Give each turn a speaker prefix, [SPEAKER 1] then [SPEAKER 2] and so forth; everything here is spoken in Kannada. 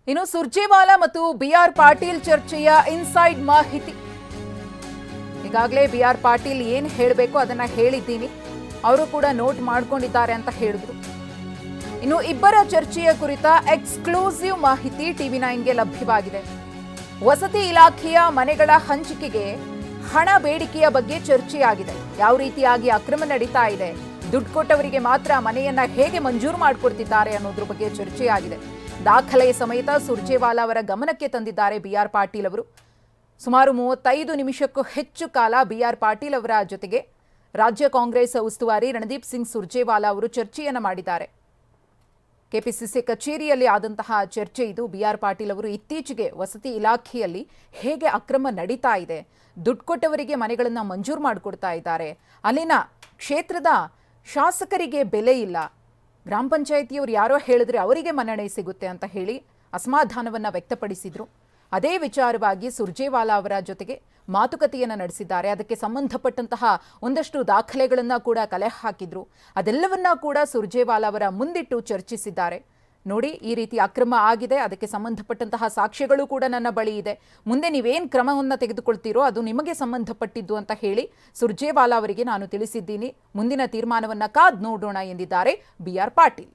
[SPEAKER 1] ಇನ್ನು ಸುರ್ಜೇವಾಲಾ ಮತ್ತು ಬಿಆರ್ ಪಾಟೀಲ್ ಚರ್ಚೆಯ ಇನ್ಸೈಡ್ ಮಾಹಿತಿ. ಈಗಾಗಲೇ ಬಿಆರ್ ಪಾಟೀಲ್ ಏನು ಹೇಳಬೇಕು ಅದನ್ನ ಹೇಳಿದ್ದೀನಿ, ಅವರು ಕೂಡ ನೋಟ್ ಮಾಡ್ಕೊಂಡಿದ್ದಾರೆ ಅಂತ ಹೇಳಿದ್ರು. ಇನ್ನು ಇಬ್ಬರ ಚರ್ಚೆಯ ಕುರಿತ ಎಕ್ಸ್ಕ್ಲೂಸಿವ್ ಮಾಹಿತಿ ಟಿವಿ9ಗೆ ಲಭ್ಯವಾಗಿದೆ. ವಸತಿ ಇಲಾಖೆಯ ಮನೆಗಳ ಹಂಚಿಕೆಗೆ ಹಣ ಬೇಡಿಕೆಯ ಬಗ್ಗೆ ಚರ್ಚೆಯಾಗಿದೆ. ಯಾವ ರೀತಿಯಾಗಿ ಅಕ್ರಮ ನಡೀತಾ ಇದೆ, ದುಡ್ಡು ಕೊಟ್ಟವರಿಗೆ ಮಾತ್ರ ಮನೆಯನ್ನ ಹೇಗೆ ಮಂಜೂರು ಮಾಡಿಕೊಡ್ತಿದ್ದಾರೆ ಅನ್ನೋದ್ರ ಬಗ್ಗೆ ಚರ್ಚೆಯಾಗಿದೆ. ದಾಖಲೆ ಸಮೇತ ಸುರ್ಜೇವಾಲಾ ಅವರ ಗಮನಕ್ಕೆ ತಂದಿದ್ದಾರೆ ಬಿಆರ್ ಪಾಟೀಲ್ ಅವರು. ಸುಮಾರು 35 ನಿಮಿಷಕ್ಕೂ ಹೆಚ್ಚು ಕಾಲ ಬಿಆರ್ ಪಾಟೀಲ್ ಅವರ ಜೊತೆಗೆ ರಾಜ್ಯ ಕಾಂಗ್ರೆಸ್ ಉಸ್ತುವಾರಿ ರಣದೀಪ್ ಸಿಂಗ್ ಸುರ್ಜೇವಾಲಾ ಅವರು ಚರ್ಚೆಯನ್ನು ಮಾಡಿದ್ದಾರೆ. ಕೆಪಿಸಿಸಿ ಕಚೇರಿಯಲ್ಲಿ ಆದಂತಹ ಚರ್ಚೆ ಇದು. ಬಿಆರ್ ಪಾಟೀಲ್ ಅವರು ಇತ್ತೀಚೆಗೆ ವಸತಿ ಇಲಾಖೆಯಲ್ಲಿ ಹೇಗೆ ಅಕ್ರಮ ನಡೀತಾ ಇದೆ, ದುಡ್ಡು ಕೊಟ್ಟವರಿಗೆ ಮನೆಗಳನ್ನು ಮಂಜೂರು ಮಾಡಿಕೊಡ್ತಾ ಇದ್ದಾರೆ, ಅಲ್ಲಿನ ಕ್ಷೇತ್ರದ ಶಾಸಕರಿಗೆ ಬೆಲೆ ಇಲ್ಲ, ಗ್ರಾಮ ಪಂಚಾಯಿತಿಯವರು ಯಾರೋ ಹೇಳಿದ್ರೆ ಅವರಿಗೆ ಮನ್ನಣೆ ಸಿಗುತ್ತೆ ಅಂತ ಹೇಳಿ ಅಸಮಾಧಾನವನ್ನು ವ್ಯಕ್ತಪಡಿಸಿದ್ರು. ಅದೇ ವಿಚಾರವಾಗಿ ಸುರ್ಜೇವಾಲಾ ಅವರ ಜೊತೆಗೆ ಮಾತುಕತೆಯನ್ನು ನಡೆಸಿದ್ದಾರೆ. ಅದಕ್ಕೆ ಸಂಬಂಧಪಟ್ಟಂತಹ ಒಂದಷ್ಟು ದಾಖಲೆಗಳನ್ನು ಕೂಡ ಕಲೆ ಹಾಕಿದ್ರು. ಅದೆಲ್ಲವನ್ನ ಕೂಡ ಸುರ್ಜೇವಾಲಾ ಅವರ ಮುಂದಿಟ್ಟು ಚರ್ಚಿಸಿದ್ದಾರೆ. ನೋಡಿ, ಈ ರೀತಿ ಅಕ್ರಮ ಆಗಿದೆ, ಅದಕ್ಕೆ ಸಂಬಂಧಪಟ್ಟಂತಹ ಸಾಕ್ಷ್ಯಗಳು ಕೂಡ ನನ್ನ ಬಳಿ ಇದೆ, ಮುಂದೆ ನೀವೇನು ಕ್ರಮವನ್ನು ತೆಗೆದುಕೊಳ್ತೀರೋ ಅದು ನಿಮಗೆ ಸಂಬಂಧಪಟ್ಟಿದ್ದು ಅಂತ ಹೇಳಿ ಸುರ್ಜೇವಾಲಾ ಅವರಿಗೆ ನಾನು ತಿಳಿಸಿದ್ದೀನಿ. ಮುಂದಿನ ತೀರ್ಮಾನವನ್ನು ಕಾದ್ ನೋಡೋಣ ಎಂದಿದ್ದಾರೆ ಬಿಆರ್ ಪಾಟೀಲ್.